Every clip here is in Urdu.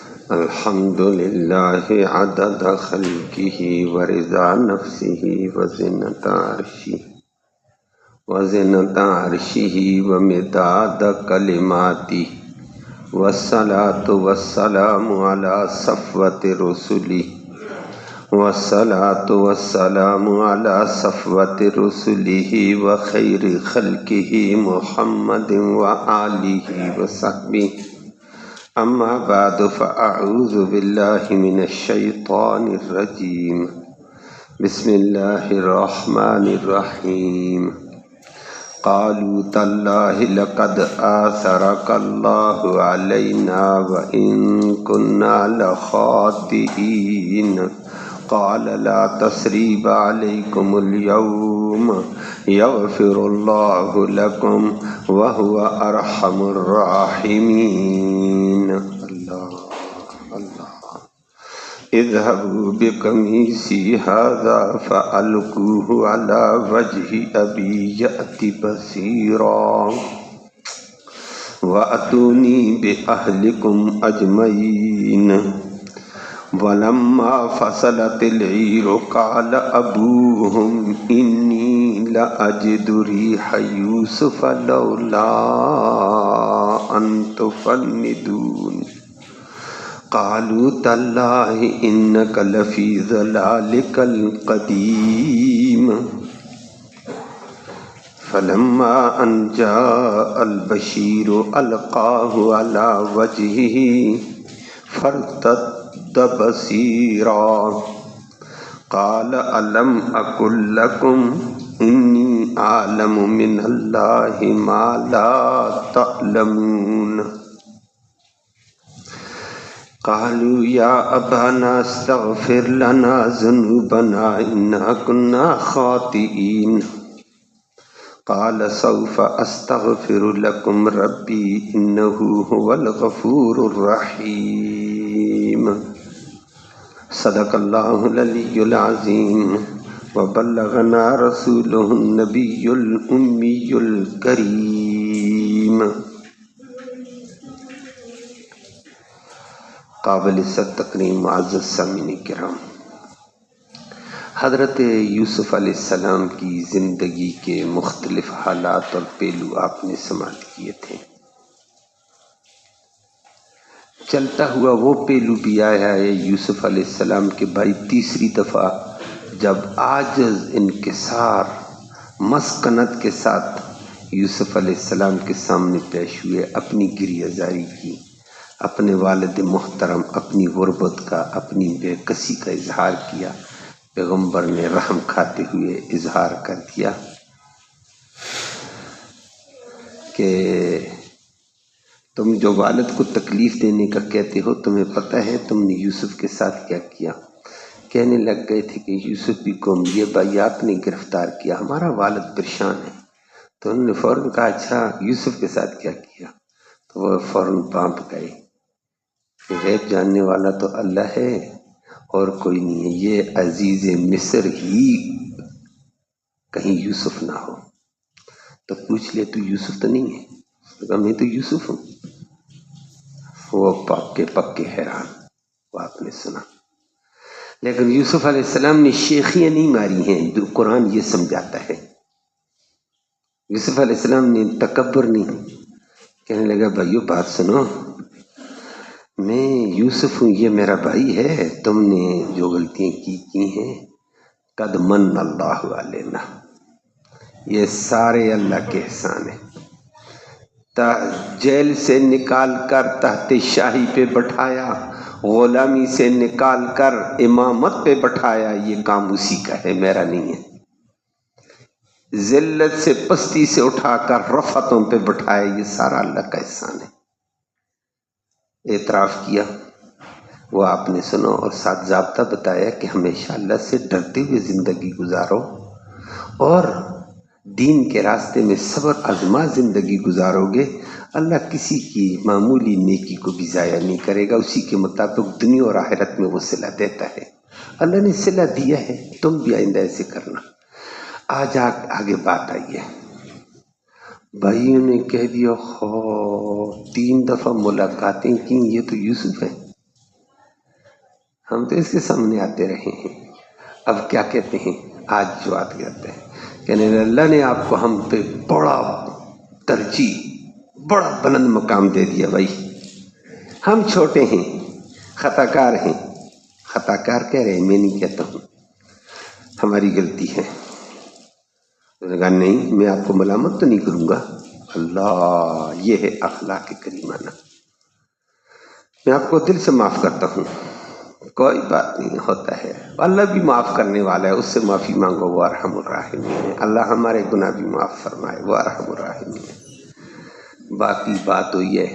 الحمد للہ عدد خلقہ ورضا نفسہ وزنة عرشہ ومداد کلماتہ والصلاة والسلام علی صفوة رسلہ وخیر خلقہ محمد وآلہ وصحبہ اما بعد فاعوذ باللہ من الشیطان الرجیم بسم اللہ الرحمن الرحیم قالوا تاللہ لقد آثرک اللہ علینا وإن كنا لخاطئین قال لا تثریب علیکم اليوم یغفر اللہ لکم وہو ارحم الراحمین۔ اللہ اذهبوا بقمیصی ھذا فألقوہ علی وجہ ابی یأت بصیرا وأتونی بأہلکم اجمعین۔ ولما فصلت العیر قال ابوہم انی لأجد ریح یوسف لولا ان تفندون قالوا تاللہ انک لفی ضلالک القدیم۔ فلما ان جاء البشیر القاہ علی وجہہ فارتد بصیرا قال الم اقل لکم انی اعلم من اللہ ما لا تعلمون۔ قالوا یا ابانا استغفر لنا ذنوبنا انا كنا خاطئین۔ قال سوف استغفر لکم ربی انہ هو الغفور الرحیم۔ صدق اللہ العلی العظیم وبلغنا رسولہ النبی الامی الکریم۔ قابل تکریم معزز سامعین کرام، حضرت یوسف علیہ السلام کی زندگی کے مختلف حالات اور پہلو آپ نے سماعت کیے تھے۔ چلتا ہوا وہ پہلو بھی آیا ہے یوسف علیہ السلام کے بھائی تیسری دفعہ جب عاجز انکسار مسکنت کے ساتھ یوسف علیہ السلام کے سامنے پیش ہوئے، اپنی گریہ زاری کی، اپنے والد محترم اپنی غربت کا، اپنی بے کسی کا اظہار کیا۔ پیغمبر نے رحم کھاتے ہوئے اظہار کر دیا کہ تم جو والد کو تکلیف دینے کا کہتے ہو، تمہیں پتہ ہے تم نے یوسف کے ساتھ کیا کیا؟ کہنے لگ گئے تھے کہ یوسف بھی کو یہ بھائیات نے گرفتار کیا، ہمارا والد پریشان ہے۔ تو انہوں نے فوراً کہا اچھا یوسف کے ساتھ کیا کیا؟ تو وہ فوراً بانپ گئے کہ غیب جاننے والا تو اللہ ہے اور کوئی نہیں ہے، یہ عزیز مصر ہی کہیں یوسف نہ ہو۔ تو پوچھ لے تو یوسف تو نہیں ہے؟ اس نے کہا میں تو یوسف ہوں۔ وہ پکے حیران، وہ آپ نے سنا۔ لیکن یوسف علیہ السلام نے شیخیاں نہیں ماری ہیں جو قرآن یہ سمجھاتا ہے۔ یوسف علیہ السلام نے تکبر نہیں، کہنے لگا بھائیو بات سنو، میں یوسف ہوں، یہ میرا بھائی ہے، تم نے جو غلطیاں کی ہیں قد من اللہ علینا، یہ سارے اللہ کے احسان ہیں۔ جیل سے نکال کر تحت شاہی پہ بٹھایا، غلامی سے نکال کر امامت پہ بٹھایا، یہ کام اسی کا ہے، میرا نہیں ہے۔ ذلت سے پستی سے اٹھا کر رفعتوں پہ بٹھایا، یہ سارا اللہ کا احسان ہے۔ اعتراف کیا، وہ آپ نے سنو، اور ساتھ ضابطہ بتایا کہ ہمیشہ اللہ سے ڈرتے ہوئے زندگی گزارو اور دین کے راستے میں صبر آزما زندگی گزارو گے، اللہ کسی کی معمولی نیکی کو بھی ضائع نہیں کرے گا، اسی کے مطابق دنیا اور آخرت میں وہ صلہ دیتا ہے۔ اللہ نے صلہ دیا ہے، تم بھی آئندہ ایسے کرنا۔ آج آگے بات آئی ہے، بھائیوں نے کہہ دیا 3 دفعہ ملاقاتیں کی، یہ تو یوسف ہے۔ ہم تو اس کے سامنے آتے رہے ہیں. اب کیا کہتے ہیں؟ آج جو بات کہتے ہیں کہ اللہ نے آپ کو ہم پہ بڑا ترجیح، بڑا بلند مقام دے دیا. بھائی ہم چھوٹے ہیں، خطا کار ہیں. خطا کار کہہ رہے ہیں، میں نہیں کہتا ہوں، ہماری غلطی ہے. نے کہا نہیں، میں آپ کو ملامت تو نہیں کروں گا. اللہ، یہ ہے اخلاق کریمانہ. میں آپ کو دل سے معاف کرتا ہوں، کوئی بات نہیں، ہوتا ہے. اللہ بھی معاف کرنے والا ہے، اس سے معافی مانگو، وہ ارحم الراحمین ہے. اللہ ہمارے گناہ بھی معاف فرمائے، وہ ارحم الراحمین ہے. باقی بات ہوئی ہے،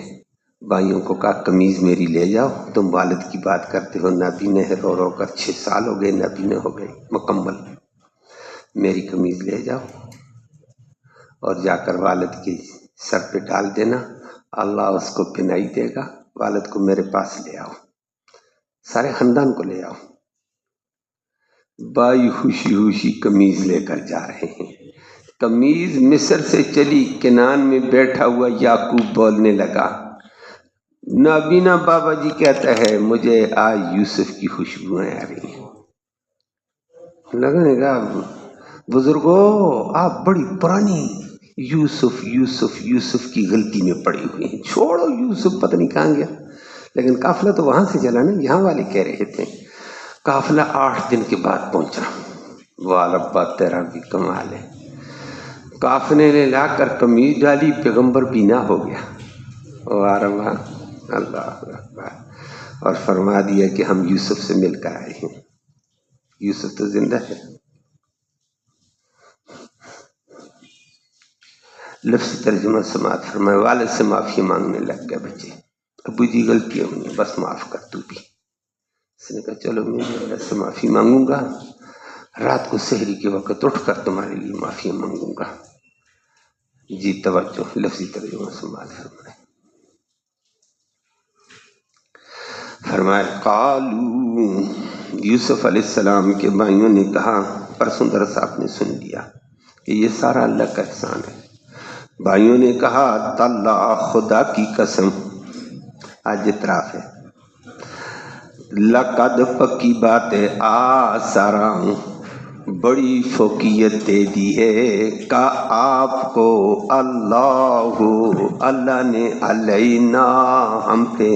بھائیوں کو کہا قمیض میری لے جاؤ. تم والد کی بات کرتے ہو، نابینے ہے، رو رو کر 6 سال ہو گئے، نابینے ہو گئے مکمل. میری قمیض لے جاؤ اور جا کر والد کے سر پہ ڈال دینا، اللہ اس کو پنائی دے گا. والد کو میرے پاس لے آؤ، سارے خاندان کو لے آؤ. بھائی خوشی خوشی قمیض لے کر جا رہے ہیں. قمیض مصر سے چلی، کنان میں بیٹھا ہوا یعقوب بولنے لگا. نابینا بابا جی کہتا ہے مجھے آج یوسف کی خوشبوئیں آ رہی ہیں. لگنے کا بزرگوں آپ بڑی پرانی یوسف یوسف یوسف کی غلطی میں پڑی ہوئی ہیں. چھوڑو یوسف، پتہ نہیں کہاں گیا. لیکن قافلہ تو وہاں سے چلا نا، یہاں والے کہہ رہے تھے. قافلہ 8 دن کے بعد پہنچا. والبا تیرا بھی کمال ہے. قافلے نے لا کر قمیض ڈالی، پیغمبر بینا ہو گیا. واربا اللہ اکبر، اور فرما دیا کہ ہم یوسف سے مل کر آئے ہیں. یوسف تو زندہ ہے. لفظ ترجمہ سماعت فرمائے. والد سے معافی مانگنے لگ گئے بچے. ابو جی غلطی ہوئی، بس معاف کر تو بھی. اس نے کہا چلو میں والد سے معافی مانگوں گا، رات کو سحری کے وقت اٹھ کر تمہارے لیے معافی مانگوں گا. جی توجہ، لفظی ترجمہ سماعت فرمائے. فرمائے قالو، یوسف علیہ السلام کے بھائیوں نے کہا، پرسوں درس آپ نے سن لیا کہ یہ سارا اللہ کا احسان ہے. بھائیوں نے کہا تاللہ، خدا کی قسم، آج اعتراف ہے، لقد پکی بات ہے، سارا بڑی فوقیت دے دی ہے کا آپ کو اللہ نے علینا، ہم پہ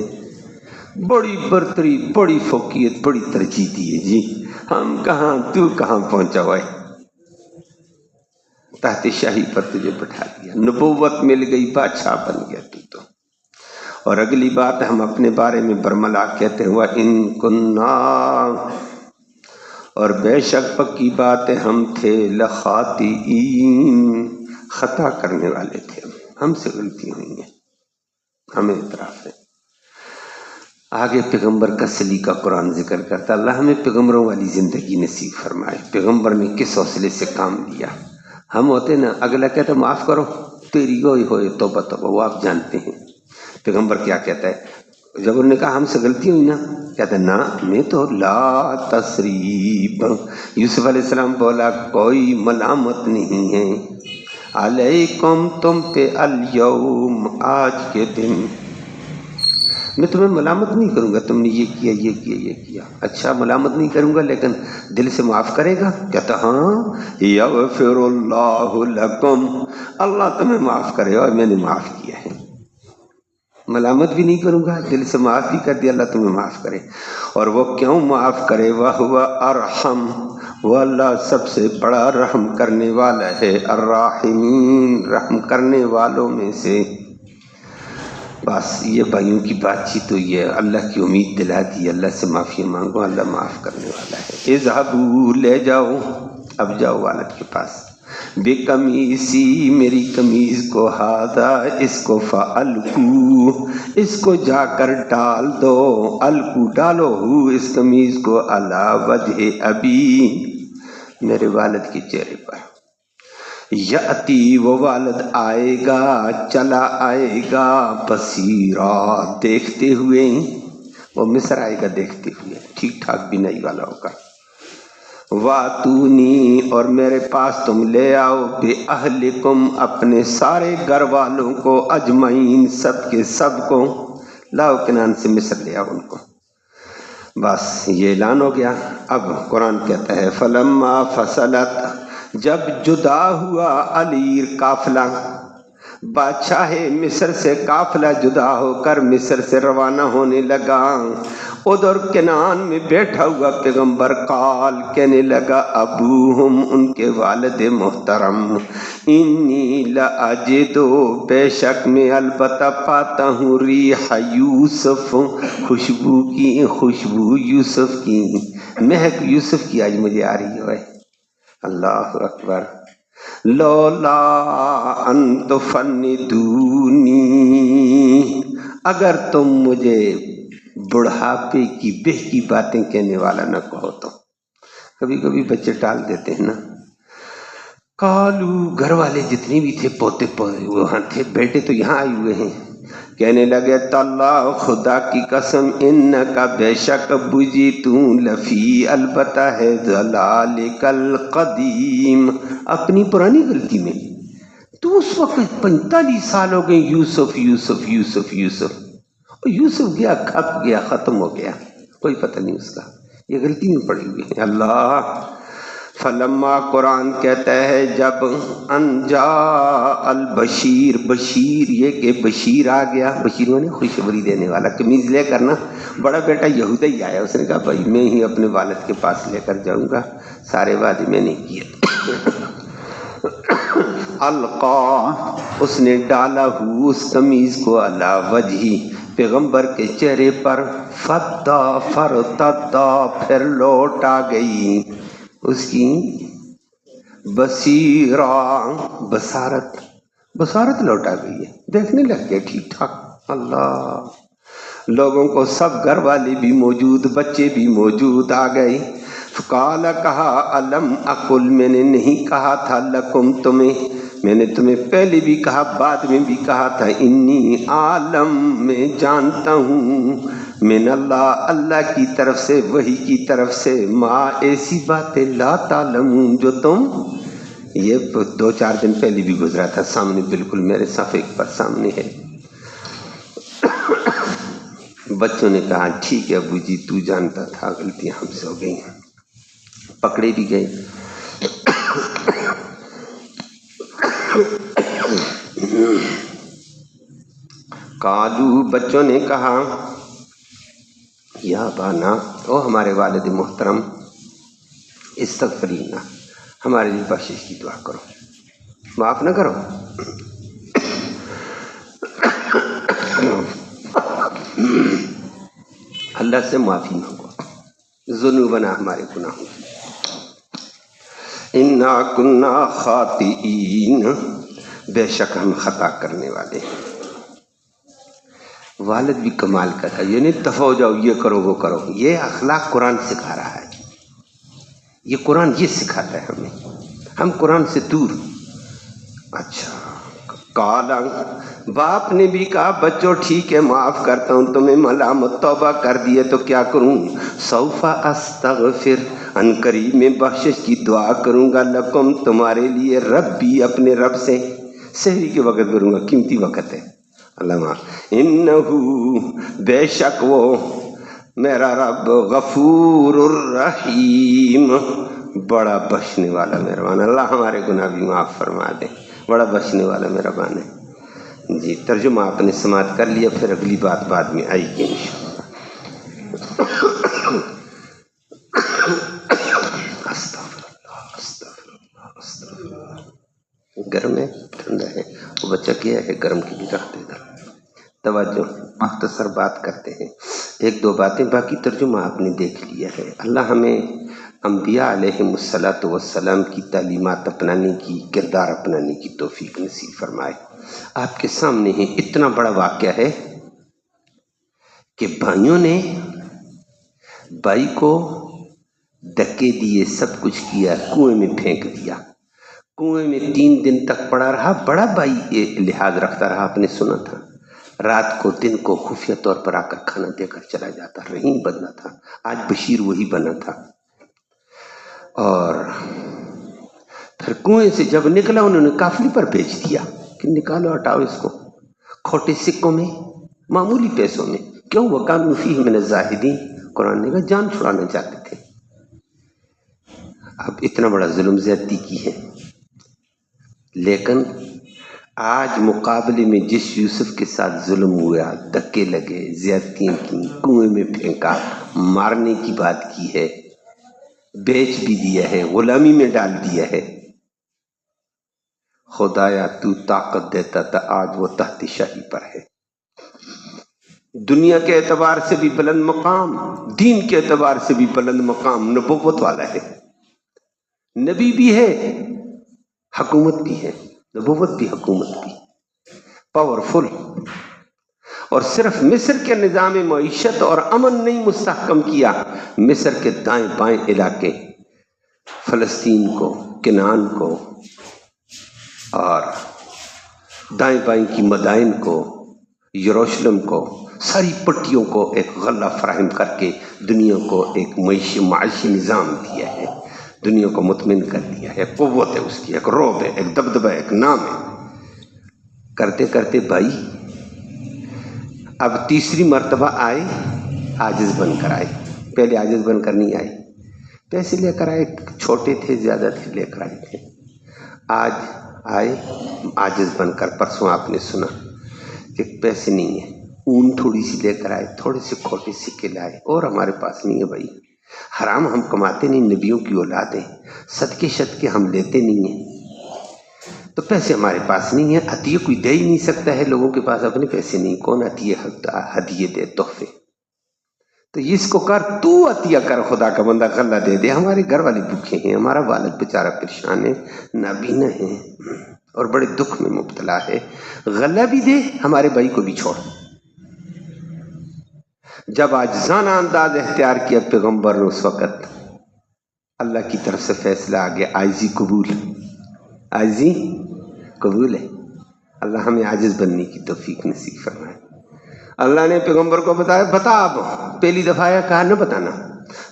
بڑی برتری، بڑی فوقیت، بڑی ترجیح دی ہے. جی ہم کہاں، تو کہاں پہنچا ہوا ہے. تحت شاہی پر تجھے بٹھا دیا، نبوت مل گئی، بادشاہ بن گیا تو. اور اگلی بات ہم اپنے بارے میں برملا کہتے ہیں، وَإِن كُنَّا، اور بے شک پکی بات ہے ہم تھے، لَخَاطِئِينَ، خطا کرنے والے تھے. ہم سے غلطی ہوئی ہیں، ہمیں اعتراف ہے. آگے پیغمبر کا سلیقہ قرآن ذکر کرتا. اللہ ہمیں پیغمبروں والی زندگی نصیب فرمائے. پیغمبر نے کس حوصلے سے کام لیا. ہم ہوتے نا، اگلا کہتا معاف کرو، تیری ہوئی ہوئے توبہ توبہ، وہ آپ جانتے ہیں. پیغمبر کیا کہتا ہے جب انہوں نے کہا ہم سے غلطی ہوئی نا، کہتا ہے نا میں تو لا تثریب. یوسف علیہ السلام بولا کوئی ملامت نہیں ہے، علیکم، تم پہ، الیوم، آج کے دن، میں تمہیں ملامت نہیں کروں گا، تم نے یہ کیا یہ کیا یہ کیا. اچھا ملامت نہیں کروں گا لیکن دل سے معاف کرے گا. کہتا ہاں، یغفر اللہ لکم، اللہ تمہیں معاف کرے اور میں نے معاف کیا ہے. ملامت بھی نہیں کروں گا، دل سے معاف بھی کر دیا، اللہ تمہیں معاف کرے. اور وہ کیوں معاف کرے؟ وَهُوَ ارحم، وہ اللہ سب سے بڑا رحم کرنے والا ہے، الراحمین، رحم کرنے والوں میں سے. بس یہ بھائیوں کی بات چیت ہوئی ہے، اللہ کی امید دلا دی، اللہ سے معافی مانگو، اللہ معاف کرنے والا ہے. اذهبوا، لے جاؤ، اب جاؤ والد کے پاس، بقمیصی، میری قمیض کو، ہذا، اس کو، فالقو، اس کو جا کر ڈال دو، القو، ڈالو، اس قمیض کو، علی وجہ ابی، میرے والد کے چہرے پر. یاتی، وہ والد آئے گا، چلا آئے گا، بصیرا، دیکھتے ہوئے، وہ مصر آئے گا دیکھتے ہوئے، ٹھیک ٹھاک بینائی والا ہوگا. واتونی، اور میرے پاس تم لے آؤ، بِأَہْلِكُمْ، اپنے سارے گھر والوں کو، اجمعین، سب کے سب کو، لاؤ کنان سے مصر لے آؤ ان کو. بس یہ اعلان ہو گیا۔ اب قرآن کہتا ہے فلما فصلت، جب جدا ہوا الیر قافلہ، بادشاہ مصر سے قافلہ جدا ہو کر مصر سے روانہ ہونے لگا، ادھر کنعان میں بیٹھا ہوا پیغمبر قال کہنے لگا ابوہم ان کے والد محترم، انی لاجدو بے شک میں البتہ پاتا ہوں ریح یوسف، خوشبو یوسف کی، مہک یوسف کی آج مجھے آ رہی ہے۔ اللہ اکبر۔ لولا ان تفندونی، اگر تم مجھے بڑھاپے کی بہکی باتیں کہنے والا نہ کہو تو۔ کبھی کبھی بچے ٹال دیتے ہیں نا۔ کالو، گھر والے جتنے بھی تھے، پوتے وہاں تھے، بیٹے تو یہاں آئے ہوئے ہیں، کہنے لگے تاللہ خدا کی قسم انکا بے شک بجی تو لفی البتہ ہے ضلالک القدیم، اپنی پرانی غلطی میں تو اس وقت 45 سال ہو گئے یوسف یوسف یوسف یوسف، اور یوسف گیا کھپ گیا ختم ہو گیا، کوئی پتہ نہیں اس کا، یہ غلطی میں پڑی ہوئی ہے۔ اللہ فلما قرآن کہتا ہے جب انجا البشیر، بشیر یہ کہ بشیر آ گیا، بشیر نے خوشخبری دینے والا، قمیض لے کر نا بڑا بیٹا یہودا ہی آیا، اس نے کہا بھائی میں ہی اپنے والد کے پاس لے کر جاؤں گا، سارے وعدے میں نے کیے۔ القا، اس نے ڈالا ہو اس قمیض کو علی وجہی، پیغمبر کے چہرے پر، فدا فرتدا، پھر لوٹ آ گئی اس کی بصیرہ، بصارت لوٹ آ گئی ہے، دیکھنے لگ گئے ٹھیک ٹھاک۔ اللہ، لوگوں کو سب گھر والے بھی موجود، بچے بھی موجود آ گئے۔ فقال، کہا علم اقل، میں نے نہیں کہا تھا لکم تمہیں، میں نے تمہیں پہلے بھی کہا بعد میں بھی کہا تھا، انی عالم، میں جانتا ہوں، من اللہ، اللہ کی طرف سے، وحی کی طرف سے، ما ایسی باتیں لا تعلمون جو تم، یہ 2-4 دن پہلے بھی گزرا تھا، سامنے بالکل میرے صفحے پر سامنے ہے۔ بچوں نے کہا ٹھیک ہے ابو جی، تو جانتا تھا، غلطیاں ہم سے ہو گئی ہیں، پکڑے بھی گئے۔ قالو، بچوں نے کہا یا بانا، او ہمارے والد محترم، استغفرینا، ہمارے لیے بخشش کی دعا کرو، معاف نہ کرو۔ اللہ سے معافی مانگو، ذنوبنا، ہمارے گناہوں کی، انا کنا خاطئین، بے شک ہم خطا کرنے والے ہیں۔ والد بھی کمال کا تھا، یہ نہیں دفع ہو جاؤ، یہ کرو وہ کرو، یہ اخلاق قرآن سکھا رہا ہے، یہ قرآن یہ سکھاتا ہے ہمیں، ہم قرآن سے دور۔ اچھا، کالا، باپ نے بھی کہا بچوں ٹھیک ہے معاف کرتا ہوں تمہیں، ملامت توبہ کر دیے تو کیا کروں، سوف استغفر، ان قریب میں بخشش کی دعا کروں گا، لکم، تمہارے لیے، ربی، اپنے رب سے، سحری کے وقت کروں گا، قیمتی وقت ہے۔ علامہ انہو، بے شک وہ میرا رب، غفور الرحیم، بڑا بخشنے والا مہربان، اللہ ہمارے گناہ بھی معاف فرما دے، بڑا بخشنے والا مہربان ہے۔ جی ترجمہ آپ نے سماعت کر لیا، پھر اگلی بات بعد میں آئی گی انشاءاللہ۔ استغفر اللہ، استغفر اللہ، استغفر اللہ۔ گرم ہے ٹھنڈا ہے، وہ بچہ کیا ہے گرم کی بھی رکھ دے گا۔ توجہ، مختصر بات کرتے ہیں، 1-2 باتیں، باقی ترجمہ آپ نے دیکھ لیا ہے۔ اللہ ہمیں انبیاء علیہم السلام کی تعلیمات اپنانے کی، کردار اپنانے کی توفیق نصیب فرمائے۔ آپ کے سامنے ہے، اتنا بڑا واقعہ ہے کہ بھائیوں نے بھائی کو دھکے دیے، سب کچھ کیا، کنویں میں پھینک دیا، کنویں میں 3 دن تک پڑا رہا، بڑا بھائی لحاظ رکھتا رہا، آپ نے سنا تھا، رات کو دن کو خفیہ طور پر آ کر کھانا دے کر چلا جاتا، رحیم بننا تھا، آج بشیر وہی بنا تھا۔ اور پھر کنویں سے جب نکلا انہوں نے قافلے پر بھیج دیا کہ نکالو، ہٹاؤ اس کو، کھوٹے سکوں میں، معمولی پیسوں میں، کیوں، وَكَانُوا فِيهِ مِنَ الزَّاهِدِينَ، قرآن نے کہا جان چھڑانا چاہتے تھے. اب اتنا بڑا ظلم زیادتی کی ہے، لیکن آج مقابلے میں جس یوسف کے ساتھ ظلم ہوا، دھکے لگے، زیادتیاں کی، کنویں میں پھینکا، مارنے کی بات کی ہے، بیچ بھی دیا ہے، غلامی میں ڈال دیا ہے، خدایا تو طاقت دیتا تھا، آج وہ تحت شاہی پر ہے. دنیا کے اعتبار سے بھی بلند مقام، دین کے اعتبار سے بھی بلند مقام، نبوت والا ہے، نبی بھی ہے، حکومت بھی ہے، نبوت بھی حکومت بھی، پاورفل. اور صرف مصر کے نظام معیشت اور امن نہیں مستحکم کیا، مصر کے دائیں بائیں علاقے، فلسطین کو، کنعان کو، اور دائیں بائیں کی مدائن کو، یروشلم کو، ساری پٹیوں کو ایک غلہ فراہم کر کے دنیا کو ایک معاشی نظام دیا ہے، دنیا کو مطمئن کر دیا ہے. قوت ہے اس کی، ایک رعب ہے، ایک دبدبہ ہے، ایک نام ہے. کرتے کرتے بھائی اب تیسری مرتبہ آئے، عاجز بن کر آئے. پہلے عاجز بن کر نہیں آئے، پیسے لے کر آئے، چھوٹے تھے، زیادہ تھے، لے کر آئے تھے. آج آئے عاجز بن کر. پرسوں آپ نے سنا کہ پیسے نہیں ہیں، اون تھوڑی سی لے کر آئے، تھوڑے سے کھوٹے سکے لائے، اور ہمارے پاس نہیں ہے بھائی، حرام ہم کماتے نہیں، نبیوں کی اولاد ہیں، صدقے ہم لیتے نہیں ہیں، تو پیسے ہمارے پاس نہیں ہیں. عطیہ کوئی دے ہی نہیں سکتا ہے، لوگوں کے پاس اپنے پیسے نہیں، کون عطیہ ہدیے دے، تحفے. تو اس کو کر، تو عطیہ کر، خدا کا بندہ غلہ دے دے. ہمارے گھر والے بھوکے ہیں، ہمارا والد بیچارہ پریشان ہے، نابینا ہے اور بڑے دکھ میں مبتلا ہے، غلہ بھی دے، ہمارے بھائی کو بھی چھوڑ. جب عاجزانہ انداز اختیار کیا پیغمبر نے، اس وقت اللہ کی طرف سے فیصلہ آ گیا، عاجزی قبول، عاجزی قبول ہے. اللہ ہمیں عاجز بننے کی توفیق نصیب فرمائے. اللہ نے پیغمبر کو بتایا، بتا. اب پہلی دفعہ کہا نہ بتانا،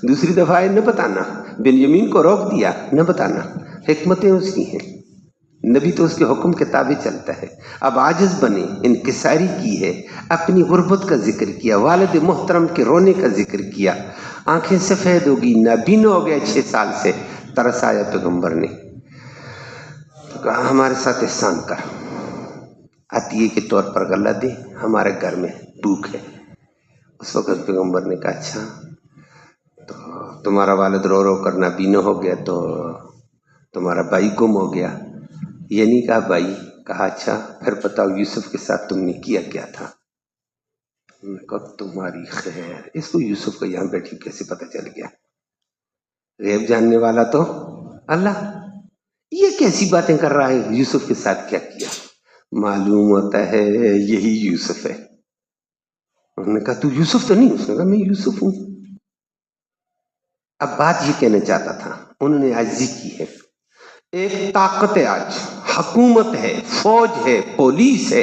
دوسری دفعہ نہ بتانا، بنیامین کو روک دیا نہ بتانا، حکمتیں اس کی ہیں، نبی تو اس کے حکم کے تابع چلتا ہے. اب عاجز بنے، انکساری کی ہے، اپنی غربت کا ذکر کیا، والد محترم کے رونے کا ذکر کیا، آنکھیں سفید ہوگی، نابینا ہو گیا 6 سال سے. ترس آیا پیغمبر نے، تو کہا ہمارے ساتھ احسان کر، عطیے کے طور پر غلہ دے، ہمارے گھر میں بھوک ہے. اس وقت پیغمبر نے کہا اچھا تو تمہارا والد رو رو کر نابینا ہو گیا تو تمہارا بھائی گم ہو گیا. یہ نہیں کہا بھائی، کہا اچھا پھر بتاؤ یوسف کے ساتھ تم نے کیا کیا تھا. انہوں نے کہا تمہاری خیر. اس کو یوسف کو یہاں بیٹھی کیسے پتہ چل گیا؟ غیب جاننے والا تو اللہ. یہ کیسی باتیں کر رہا ہے، یوسف کے ساتھ کیا کیا؟ معلوم ہوتا ہے یہی یوسف ہے. انہوں نے کہا تو یوسف تو نہیں؟ اس نے کہا میں یوسف ہوں. اب بات یہ کہنا چاہتا تھا، انہوں نے عاجزی کی ہے. ایک طاقت ہے، آج حکومت ہے، فوج ہے، پولیس ہے،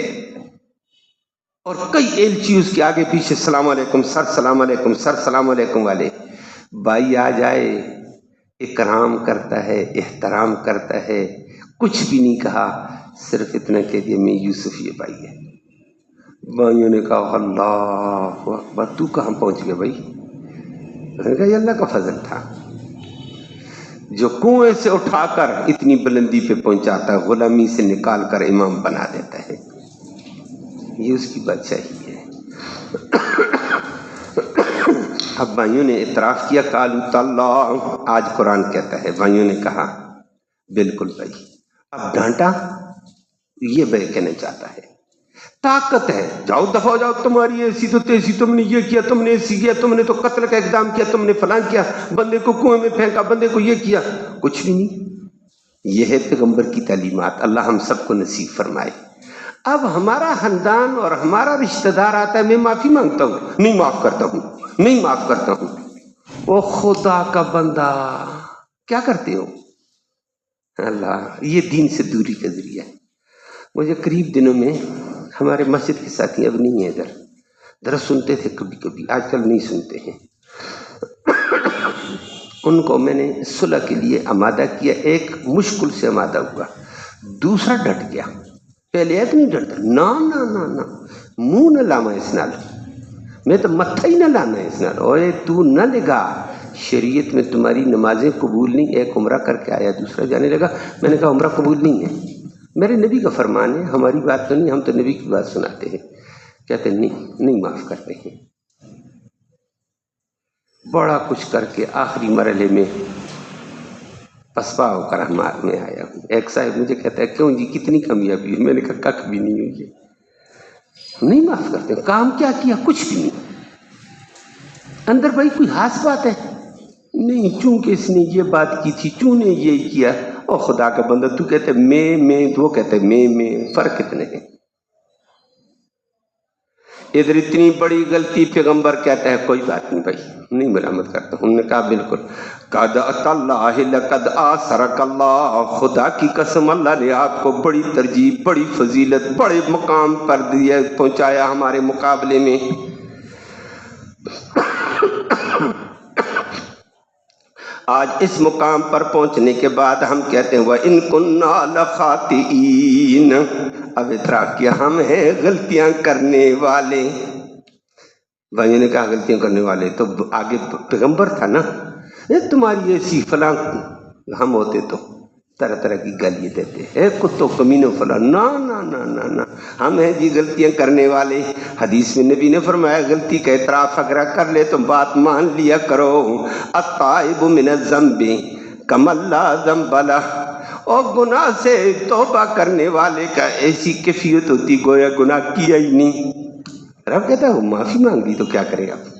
اور کئی ایلچی اس کے آگے پیچھے سلام علیکم سر، سلام علیکم سر، سلام علیکم والے. بھائی آ جائے، اکرام کرتا ہے، احترام کرتا ہے، کچھ بھی نہیں کہا، صرف اتنا کہہ دیا میں یوسف یہ بھائی ہے. بھائیوں نے کہا اللہ اکبر، تو کہاں پہنچ گیا بھائی؟ انہوں نے کہا یہ اللہ کا فضل تھا جو کنویں سے اٹھا کر اتنی بلندی پہ پہنچاتا ہے، غلامی سے نکال کر امام بنا دیتا ہے. یہ اس کی بادشاہی ہے. اب بھائیوں نے اعتراف کیا، قالوا تاللہ. آج قرآن کہتا ہے، بھائیوں نے کہا بالکل بھائی. اب ڈانٹا، یہ بھائی کہنا چاہتا ہے طاقت ہے، جاؤ دفعہ ہو جاؤ، تمہاری ایسی تو تیسی، تم نے یہ کیا، تم نے ایسی کیا، تم نے تو قتل کا اقدام کیا، تم نے فلاں کیا، بندے کو کنویں میں پھینکا، بندے کو یہ کیا. کچھ بھی نہیں. یہ ہے پیغمبر کی تعلیمات. اللہ ہم سب کو نصیب فرمائے. اب ہمارا خاندان اور ہمارا رشتہ دار آتا ہے، میں معافی مانگتا ہوں، نہیں معاف کرتا ہوں، نہیں معاف کرتا ہوں. او خدا کا بندہ، کیا کرتے ہو؟ اللہ، یہ دین سے دوری کا ذریعہ ہے. مجھے قریب دنوں میں ہمارے مسجد کے ساتھی اب نہیں ہیں ادھر، درس سنتے تھے کبھی کبھی، آج کل نہیں سنتے ہیں. ان کو میں نے صلح کے لیے آمادہ کیا. ایک مشکل سے آمادہ ہوا، دوسرا ڈٹ گیا. پہلے ایک نہیں ڈٹتا، نا نا نا نا، منہ نہ لاما اس نال، میں تو متھا ہی نہ لانا ہے اس نال، اوے تو نہ لگا شریعت میں تمہاری نمازیں قبول نہیں. ایک عمرہ کر کے آیا، دوسرا جانے لگا. میں نے کہا عمرہ قبول نہیں ہے، میرے نبی کا فرمان ہے، ہماری بات تو نہیں، ہم تو نبی کی بات سناتے ہیں. کہتے نہیں معاف کرتے ہیں. بڑا کچھ کر کے آخری مرحلے میں پسپا ہو کر ہمارے میں آیا ہوں. ایک صاحب مجھے کہتا ہے کیوں جی کتنی کامیابی ہے؟ میں نے کہا کک بھی نہیں ہوئی ہے. نہیں معاف کرتے. کام کیا کیا؟ کچھ بھی نہیں. اندر بھائی کوئی خاص بات ہے نہیں، چونکہ اس نے یہ بات کی تھی، چوں نے یہ کیا. اور خدا کا بندہ تو کہتے میں وہ کہتے میں فرق کتنے ہیں. ادھر اتنی بڑی غلطی، پیغمبر کہتا ہے کوئی بات نہیں بھائی، نہیں ملامت کرتا. ہم نے کہا بالکل. قد اللہ لقد آثرک اللہ، خدا کی قسم اللہ نے آپ کو بڑی ترجیح، بڑی فضیلت، بڑے مقام پر دیا، پہنچایا ہمارے مقابلے میں. آج اس مقام پر پہنچنے کے بعد ہم کہتے ہیں وَإِن كُنَّا لَخَاطِئِينَ، اب اعتراف کیا ہم ہیں غلطیاں کرنے والے. بھائیوں نے کہا غلطیاں کرنے والے، تو آگے پیغمبر تھا نا، تمہاری ایسی فلاں، ہم ہوتے تو طرح طرح کی گالیاں دیتے ہیں، کتوں کمینوں فلاں. نہ ہم ہیں جی غلطیاں کرنے والے. حدیث میں نبی نے فرمایا غلطی کا اعتراف اگر کر لے تو بات مان لیا کرو. التائب من الذنب کمن لا ذنب لہ، اور گناہ سے توبہ کرنے والے کا ایسی کیفیت ہوتی گویا گناہ کیا ہی نہیں. رب کہتا ہے وہ معافی مانگ دی تو کیا کرے آپ.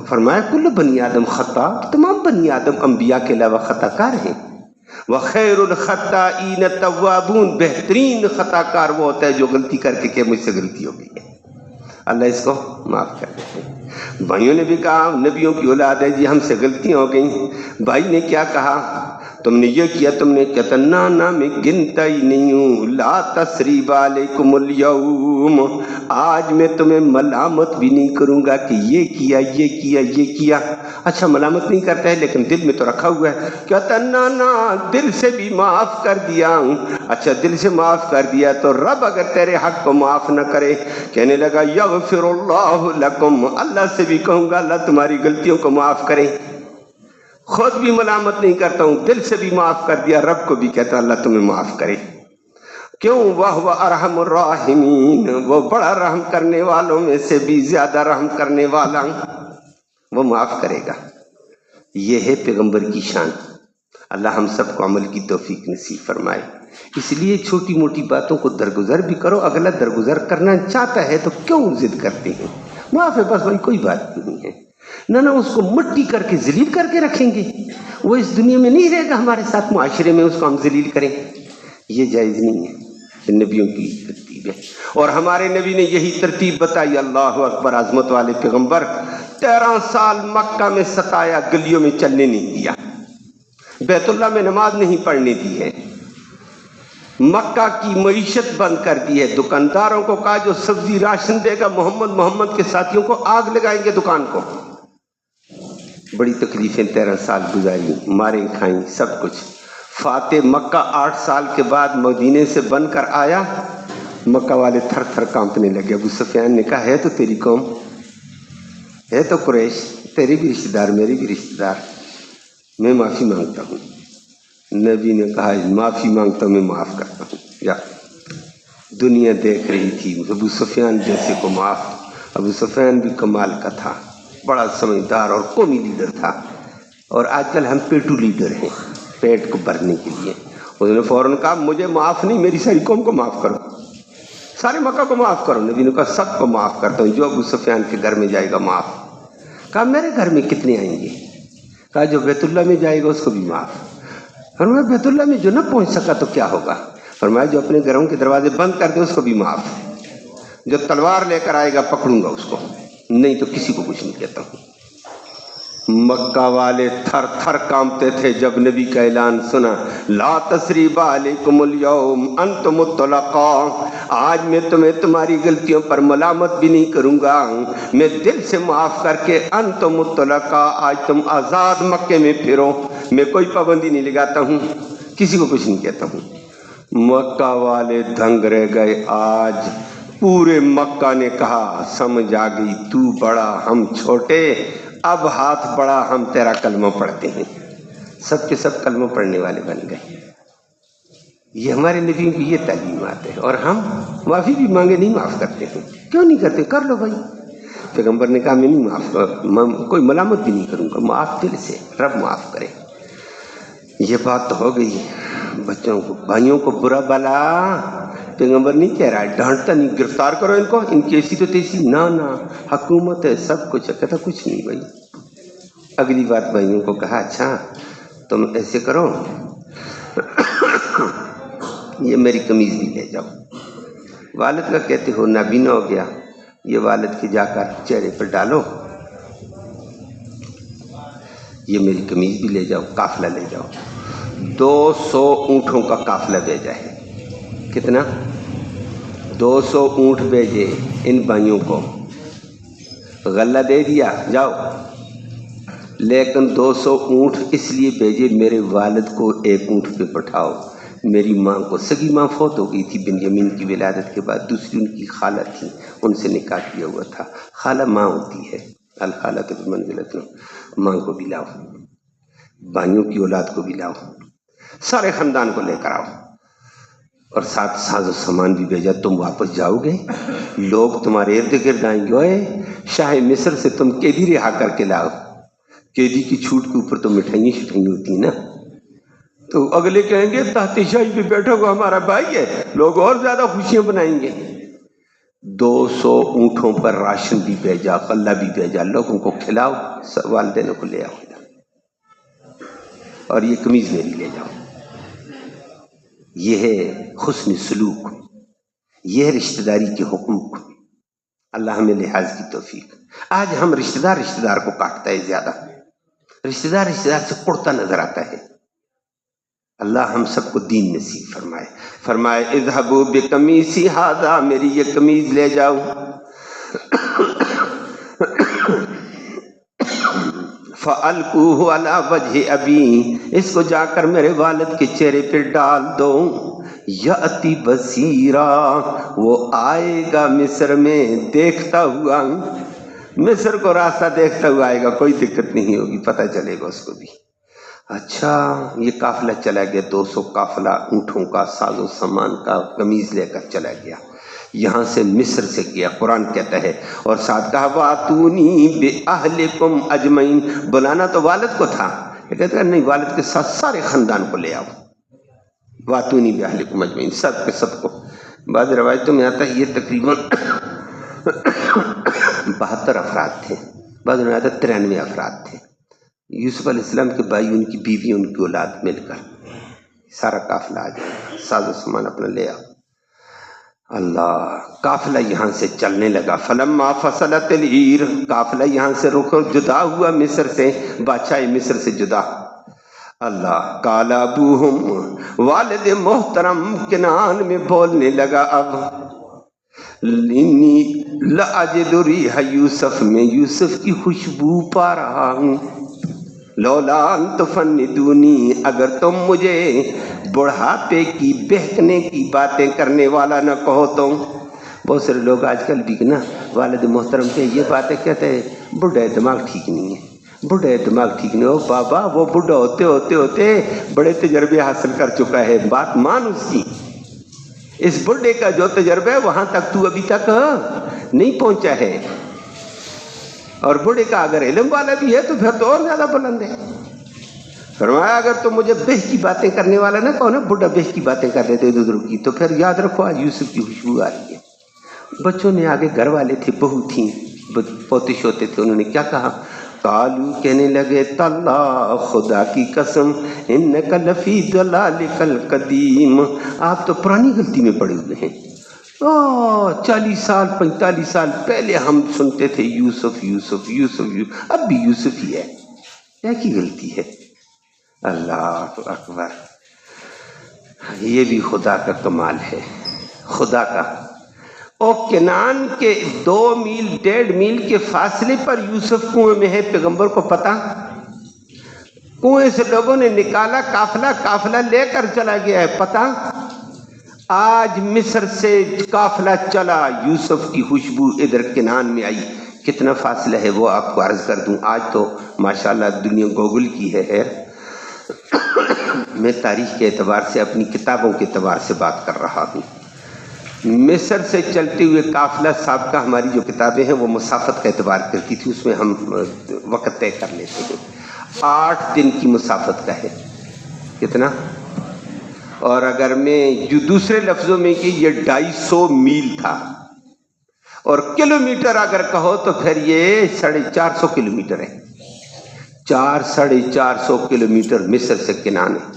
فرمایا کل بنی آدم خطا، تمام بنی آدم انبیاء کے علاوہ خطا کار ہیں. وخیر الخطائین التوابون، بہترین خطا کار وہ ہوتا ہے جو غلطی کر کے کہ مجھ سے غلطی ہو گئی ہے، اللہ اس کو معاف کر دیتے ہیں. بھائیوں نے بھی کہا نبیوں کی اولاد ہے جی ہم سے غلطیاں ہو گئیں. بھائی نے کیا کہا؟ تم نے یہ کیا، تم نے کہتا نہ میں گنتا ہی نہیں ہوں. لا تثریب علیکم اليوم، آج میں تمہیں ملامت بھی نہیں کروں گا کہ یہ کیا. اچھا ملامت نہیں کرتا ہے لیکن دل میں تو رکھا ہوا ہے. کہتا نہ دل سے بھی معاف کر دیا ہوں. اچھا دل سے معاف کر دیا تو رب اگر تیرے حق کو معاف نہ کرے، کہنے لگا یغفر اللہ لکم، اللہ سے بھی کہوں گا اللہ تمہاری غلطیوں کو معاف کرے. خود بھی ملامت نہیں کرتا ہوں، دل سے بھی معاف کر دیا، رب کو بھی کہتا اللہ تمہیں معاف کرے. کیوں؟ وَهُوَ أَرْحَمُ الرَّاحِمِينَ، وہ بڑا رحم کرنے والوں میں سے بھی زیادہ رحم کرنے والا، وہ معاف کرے گا. یہ ہے پیغمبر کی شان. اللہ ہم سب کو عمل کی توفیق نصیب فرمائے. اس لیے چھوٹی موٹی باتوں کو درگزر بھی کرو. اگلا درگزر کرنا چاہتا ہے تو کیوں ضد کرتے ہیں؟ معاف ہے بس، بھائی کوئی بات نہیں ہے. نہ اس کو مٹی کر کے ذلیل کر کے رکھیں گے، وہ اس دنیا میں نہیں رہے گا ہمارے ساتھ، معاشرے میں اس کو ہم ذلیل کریں، یہ جائز نہیں ہے. نبیوں کی ترتیب ہے اور ہمارے نبی نے یہی ترتیب بتائی. اللہ اکبر، عظمت والے پیغمبر. 13 سال مکہ میں ستایا، گلیوں میں چلنے نہیں دیا، بیت اللہ میں نماز نہیں پڑھنے دی ہے، مکہ کی معیشت بند کر دی ہے. دکانداروں کو کہا جو سبزی راشن دے گا محمد کے ساتھیوں کو آگ لگائیں گے دکان کو. بڑی تکلیفیں 13 سال گزاری، مارے کھائیں سب کچھ. فاتح مکہ 8 سال کے بعد مدینے سے بن کر آیا، مکہ والے تھر تھر کانپنے لگے. ابو سفیان نے کہا ہے تو تیری قوم ہے، تو قریش، تیری بھی رشتہ دار میری بھی رشتہ دار، میں معافی مانگتا ہوں. نبی نے کہا معافی مانگتا ہوں، میں معاف کرتا ہوں. یا دنیا دیکھ رہی تھی ابو سفیان جیسے کو معاف. ابو سفیان بھی کمال کا تھا، بڑا سمجھدار اور قومی لیڈر تھا. اور آج کل ہم پیٹو لیڈر ہیں، پیٹ کو بھرنے کے لیے. اس نے فوراً کہا مجھے معاف نہیں، میری ساری قوم کو معاف کرو، سارے مکہ کو معاف کرو. نبی نے کہا سب کو معاف کرتا ہوں، جو ابو سفیان کے گھر میں جائے گا معاف. کہا میرے گھر میں کتنے آئیں گے؟ کہا جو بیت اللہ میں جائے گا اس کو بھی معاف. فرمایا بیت اللہ میں جو نہ پہنچ سکا تو کیا ہوگا؟ فرمایا جو اپنے گھروں کے دروازے بند کر دے اس کو بھی معاف. جو تلوار لے کر آئے گا پکڑوں گا اس کو، نہیں تو کسی کو کچھ نہیں کہتا ہوں. مکہ والے تھر تھر کانپتے تھے جب نبی کا اعلان سنا. لا تثریب علیکم اليوم انتم الطلقاء، آج میں تمہیں تمہاری غلطیوں پر ملامت بھی نہیں کروں گا، میں دل سے معاف کر کے انتم الطلقاء، آج تم آزاد مکے میں پھرو، میں کوئی پابندی نہیں لگاتا ہوں، کسی کو کچھ نہیں کہتا ہوں. مکہ والے دنگ رہ گئے. آج پورے مکہ نے کہا سمجھ آ گئی تو بڑا ہم چھوٹے، اب ہاتھ بڑا ہم تیرا کلمہ پڑھتے ہیں۔ سب کے سب کلمہ پڑھنے والے بن گئے۔ یہ ہمارے نبیوں کی یہ تعلیمات ہے، اور ہم معافی بھی مانگے نہیں معاف کرتے ہیں۔ کیوں نہیں کرتے؟ کر لو بھائی۔ پیغمبر نے کہا میں نہیں معاف، کوئی ملامت بھی نہیں کروں گا، معاف دل سے، رب معاف کرے۔ یہ بات تو ہو گئی۔ بچوں کو، بھائیوں کو برا بلا پیغمبر نہیں کہہ رہا ہے، ڈانٹتا نہیں، گرفتار کرو ان کو، ان کی ایسی تو تیسی، نہ حکومت ہے، سب کچھ ہے۔ کہتا کچھ نہیں بھائی۔ اگلی بات بھائیوں کو کہا اچھا تم ایسے کرو، یہ میری قمیض بھی لے جاؤ۔ والد کا کہتے ہو نابینا ہو گیا، یہ والد کے جا کر چہرے پر ڈالو، یہ میری قمیض بھی لے جاؤ، قافلہ لے جاؤ۔ 200 اونٹوں کا قافلہ بھیجا ہے۔ کتنا؟ 200 اونٹ بھیجے ان بھائیوں کو، غلہ دے دیا جاؤ، لیکن 200 اونٹ اس لیے بھیجے میرے والد کو ایک اونٹ پہ بٹھاؤ۔ میری ماں کو، سگی ماں فوت ہو گئی تھی بنیامین کی ولادت کے بعد، دوسری ان کی خالہ تھی، ان سے نکاح کیا ہوا تھا۔ خالہ ماں ہوتی ہے، الخالہ تو بمنزلۃ، ماں کو بھی لاؤ، بھائیوں کی اولاد کو بھی لاؤ، سارے خاندان کو لے کر آؤ، اور ساتھ ساز و سامان بھی بھیجا۔ تم واپس جاؤ گے، لوگ تمہارے ارد گرد آئیں گے، اوے شاہ مصر سے تم قیدی رہا کر کے لاؤ۔ قیدی کی چھوٹ کے اوپر تو مٹھائیاں شٹھائیاں ہوتی ہیں نا، تو اگلے کہیں گے تحت شاہی پہ بیٹھو گا ہمارا بھائی ہے، لوگ اور زیادہ خوشیاں بنائیں گے۔ 200 اونٹوں پر راشن بھی بھیجا، غلہ بھی بھیجا، لوگوں کو کھلاؤ، والدین کو لے آؤ، اور یہ قمیض میری لے جاؤ۔ یہ ہے حسن سلوک، یہ ہے رشتہ داری کے حقوق۔ اللہ ہمیں لحاظ کی توفیق۔ آج ہم رشتہ دار کو کاٹتا ہے زیادہ، رشتہ دار سے کڑتا نظر آتا ہے۔ اللہ ہم سب کو دین نصیب فرمائے۔ فرمائے اذهبوا بقمیصی ھذا، میری یہ قمیض لے جاؤ، فَأَلْقُوهُ عَلَى وَجْهِ أَبِي، اس کو جا کر میرے والد کے چہرے پہ ڈال دو۔ یأتی بصیرا، وہ آئے گا مصر میں دیکھتا ہوا، مصر کو راستہ دیکھتا ہوا آئے گا، کوئی دقت نہیں ہوگی، پتہ چلے گا اس کو بھی۔ اچھا یہ قافلہ چلا گیا، 200 قافلہ اونٹوں کا، ساز و سامان کا، قمیض لے کر چلا گیا، یہاں سے مصر سے گیا۔ قرآن کہتا ہے، اور ساتھ کہا وَاتُونِي بِأَهْلِكُمْ أَجْمَعِينَ، بلانا تو والد کو تھا، یہ کہتا ہے نہیں، والد کے ساتھ سارے خاندان کو لے آؤ۔ وَاتُونِي بِأَهْلِكُمْ أَجْمَعِينَ، سب کے سب کو۔ بعض روایتوں میں آتا ہے یہ تقریباً 72 افراد تھے، بعض روایتوں میں 93 افراد تھے۔ یوسف علیہ السلام کے بھائی، ان کی بیوی، ان کی اولاد مل کر سارا قافلہ آ جائے گا، ساز و سامان اپنا لے آؤ۔ اللہ، قافلہ یہاں سے چلنے لگا۔ فلما فصلت العیر، قافلہ یہاں سے رخ جدا ہوا مصر سے، بادشاہ مصر سے جدا۔ اللہ، قال ابوہم، والد محترم کنعان میں بولنے لگا، اب انی لاجد ریح یوسف، میں یوسف کی خوشبو پا رہا ہوں، لولا ان تفندونی، اگر تم مجھے بڑھاپے کی، بہکنے کی باتیں کرنے والا نہ کہو تو۔ بہت سارے لوگ آج کل بھی نا والد محترم سے یہ باتیں کہتے ہیں، بڈھے دماغ ٹھیک نہیں ہے، بڈھے دماغ ٹھیک نہیں ہو بابا، وہ بڈھا ہوتے ہوتے ہوتے بڑے تجربے حاصل کر چکا ہے، بات مان اس کی۔ اس بڈھے کا جو تجربہ ہے وہاں تک تو ابھی تک نہیں پہنچا ہے، اور بوڑھے کا اگر علم والا بھی ہے تو پھر تو اور زیادہ بلند ہے۔ فرمایا اگر تم مجھے بہ کی باتیں کرنے والا نہ کہو نا، بڈھا بہ کی باتیں کر رہے تھے دوسروں کی، تو پھر یاد رکھو آج یوسف کی خوشبو آ رہی ہے۔ بچوں نے آگے، گھر والے تھے، بہو تھیں، پوتے شوتے تھے، انہوں نے کیا کہا؟ قالو، کہنے لگے، تاللہ، خدا کی قسم، انک لفی ضلالک القدیم، آپ تو پرانی غلطی میں پڑے ہوئے ہیں۔ 40 سال 45 سال پہلے ہم سنتے تھے یوسف یوسف یوسف یوسف، اب بھی یوسف ہی ہے، ایک ہی غلطی ہے۔ اللہ اکبر، یہ بھی خدا کا کمال ہے، خدا کا۔ اور کنعان کے 2 میل 1.5 میل کے فاصلے پر یوسف کنویں میں ہے، پیغمبر کو پتا، کنویں سے لوگوں نے نکالا، قافلہ لے کر چلا گیا ہے، پتا۔ آج مصر سے قافلہ چلا، یوسف کی خوشبو ادھر کنعان میں آئی، کتنا فاصلہ ہے وہ آپ کو عرض کر دوں۔ آج تو ماشاءاللہ دنیا گوگل کی ہے، میں تاریخ کے اعتبار سے اپنی کتابوں کے اعتبار سے بات کر رہا ہوں۔ مصر سے چلتے ہوئے قافلہ سابقہ ہماری جو کتابیں ہیں وہ مسافت کا اعتبار کرتی تھی، اس میں ہم وقت طے کر لیتے ہیں۔ 8 دن کی مسافت کا ہے، کتنا؟ اور اگر میں جو دوسرے لفظوں میں کہ یہ 250 میل تھا، اور کلومیٹر اگر کہو تو پھر یہ 450 کلومیٹر ہے۔ 450 کلومیٹر مصر سے کنعان ہے۔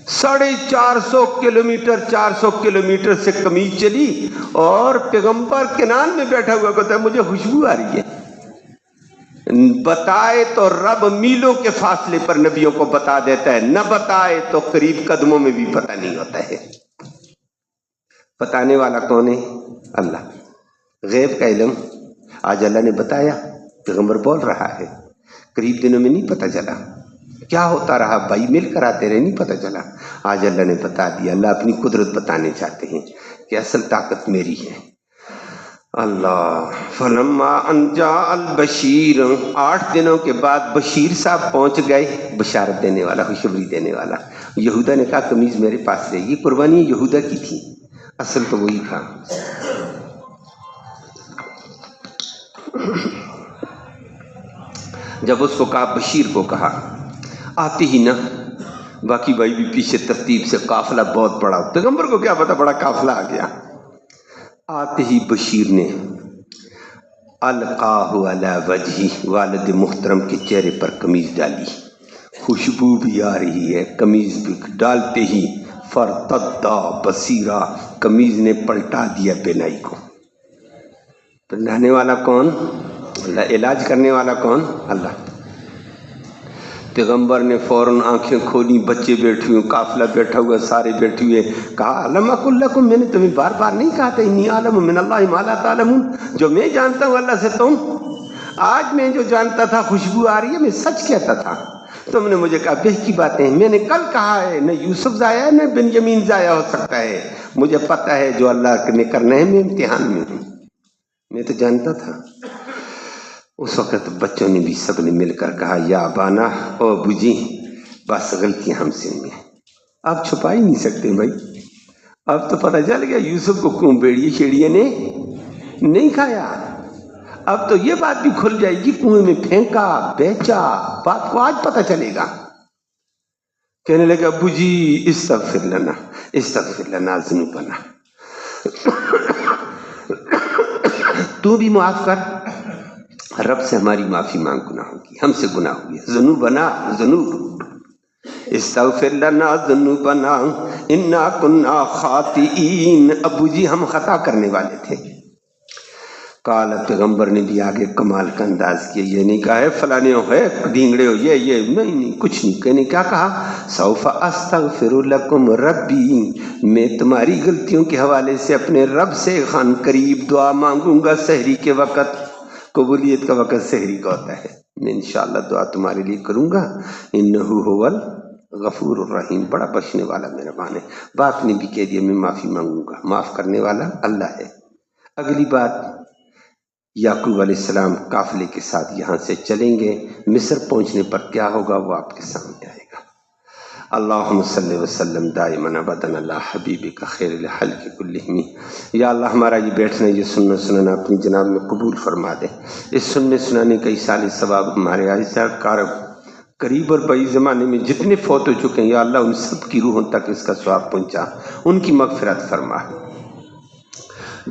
450 کلومیٹر، 400 کلومیٹر سے قمیض چلی، اور پیغمبر کنعان میں بیٹھا ہوا کہتا ہے مجھے خوشبو آ رہی ہے۔ بتائے تو رب میلوں کے فاصلے پر نبیوں کو بتا دیتا ہے، نہ بتائے تو قریب قدموں میں بھی پتہ نہیں ہوتا ہے۔ بتانے والا کون ہے؟ اللہ۔ غیب کا علم آج اللہ نے بتایا، پیغمبر بول رہا ہے، قریب دنوں میں نہیں پتہ چلا، کیا ہوتا رہا بھائی، مل کر آتے رہے، نہیں پتہ چلا، آج اللہ نے بتا دیا۔ اللہ اپنی قدرت بتانے چاہتے ہیں کہ اصل طاقت میری ہے۔ اللہ فلما ان جاء البشیر، 8 دنوں کے بعد بشیر صاحب پہنچ گئے، بشارت دینے والا، خوشخبری دینے والا۔ یہودا نے کہا قمیض میرے پاس رہے گی، قربانی یہودا کی تھی، اصل تو وہی تھا۔ جب اس کو کہا، بشیر کو کہا، آتے ہی نہ، باقی بھائی بھی پیچھے ترتیب سے، قافلہ بہت بڑا، پیغمبر کو کیا پتا بڑا قافلہ آ گیا۔ آتے ہی بشیر نے القاہ علی وجہی، والد محترم کے چہرے پر قمیض ڈالی، خوشبو بھی آ رہی ہے، قمیض بھی ڈالتے ہی فرتدا بصیرا، قمیض نے پلٹا دیا بینائی کو۔ پہنانے والا کون؟ اللہ۔ علاج کرنے والا کون؟ اللہ۔ پیغمبر نے فوراً آنکھیں کھولی، بچے بیٹھے ہوئے، قافلہ بیٹھا ہوا، سارے بیٹھے ہوئے، کہا علم اقل لکم، میں نے تمہیں بار بار نہیں کہا تھا انی اعلم من اللہ ما لا تعلمون، جو میں جانتا ہوں اللہ سے تم، آج میں جو جانتا تھا خوشبو آ رہی ہے، میں سچ کہتا تھا، تم نے مجھے کہا بہ کی باتیں ہیں، میں نے کل کہا ہے نہ یوسف ضائع ہے نہ بنیامین ضائع ہو سکتا ہے، مجھے پتہ ہے جو اللہ نے کرنا ہے، میں امتحان میں ہوں، میں تو جانتا تھا۔ اس وقت بچوں نے بھی سب نے مل کر کہا یا ابانا، او ابو جی، بس غلطیاں ہم سے ہوئی ہیں، اب چھپا ہی نہیں سکتے بھائی، اب تو پتہ چل گیا یوسف کو کیوں بیڑیے شیڑیے نے نہیں کھایا، اب تو یہ بات بھی کھل جائے گی، کنویں میں پھینکا، بیچا، بات کو آج پتہ چلے گا۔ کہنے لگا ابو جی استغفر لنا، استغفر لنا ذنوبنا، تو بھی معاف کر، رب سے ہماری معافی مانگ گناہوں کی، ہم سے گناہ ہوئے، ذنوبنا، ذنوب، استغفر لنا ذنوبنا انا کنا خاطئین، ابو جی ہم خطا کرنے والے تھے۔ قال، پیغمبر نے بھی آگے کمال کا انداز کیا، یہ نہیں کہا ہے فلانے ہے ڈھینگڑے ہو، یہ نہیں کچھ نہیں کہنے، کیا کہا سوف استغفر لکم ربی، میں تمہاری غلطیوں کے حوالے سے اپنے رب سے عن قریب دعا مانگوں گا، سحری کے وقت، قبولیت کا وقت سحری کا ہوتا ہے، میں انشاءاللہ دعا تمہارے لیے کروں گا، انہ هو الغفور الرحیم، بڑا بخشنے والا مہربان ہے۔ باپ نے بھی کہہ دیا میں معافی مانگوں گا، معاف کرنے والا اللہ ہے۔ اگلی بات، یعقوب علیہ السلام قافلے کے ساتھ یہاں سے چلیں گے، مصر پہنچنے پر کیا ہوگا وہ آپ کے سامنے آئے گا۔ اللہم صلی وسلم دائما ابدا علی حبیبک خیر الخلق کلہم، یا اللہ ہمارا یہ بیٹھنا، یہ سننا سنانا اپنی جناب میں قبول فرما دے، اس سننے سنانے کا سال ثواب ہمارے عائشہ کارب قریب اور بعید زمانے میں جتنے فوت ہو چکے ہیں یا اللہ ان سب کی روحوں تک اس کا ثواب پہنچا، ان کی مغفرت فرما۔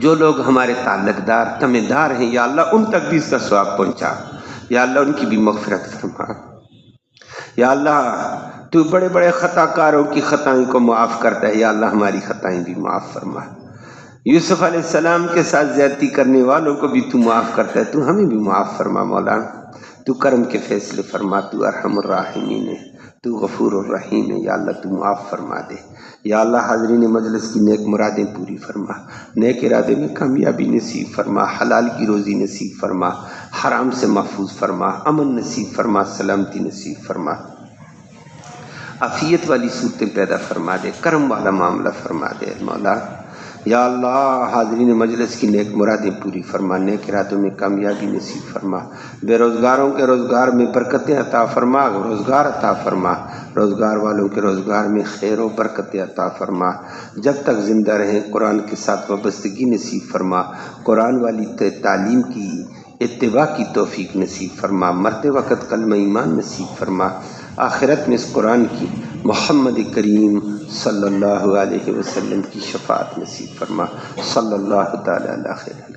جو لوگ ہمارے تعلق دار تمہیں دار ہیں یا اللہ ان تک بھی اس کا ثواب پہنچا، یا اللہ ان کی بھی مغفرت فرما۔ یا اللہ تو بڑے بڑے خطا کاروں کی خطائیں کو معاف کرتا ہے، یا اللہ ہماری خطائیں بھی معاف فرما۔ یوسف علیہ السلام کے ساتھ زیادتی کرنے والوں کو بھی تو معاف کرتا ہے، تو ہمیں بھی معاف فرما مولا، تو کرم کے فیصلے فرما، تو ارحم الراحمین ہے، تو غفور الرحیم ہے، یا اللہ تو معاف فرما دے۔ یا اللہ حاضرین مجلس کی نیک مرادیں پوری فرما، نیک ارادے میں کامیابی نصیب فرما، حلال کی روزی نصیب فرما، حرام سے محفوظ فرما، امن نصیب فرما، سلامتی نصیب فرما۔ عافیت والی صورتیں پیدا فرما دے، کرم والا معاملہ فرما دے مولا۔ یا اللہ حاضرین مجلس کی نیک مرادیں پوری فرما، نیک ارادوں میں کامیابی نصیب فرما، بے روزگاروں کے روزگار میں برکتیں عطا فرما، روزگار عطا فرما، روزگار والوں کے روزگار میں خیر و برکتیں عطا فرما، جب تک زندہ رہیں قرآن کے ساتھ وابستگی نصیب فرما، قرآن والی تعلیم کی اتباع کی توفیق نصیب فرما، مرتے وقت کلمہ ایمان نصیب فرما، آخرت میں اس قرآن کی محمد کریم صلی اللہ علیہ وسلم کی شفاعت نصیب فرما۔ صلی اللہ تعالی علیہ خیر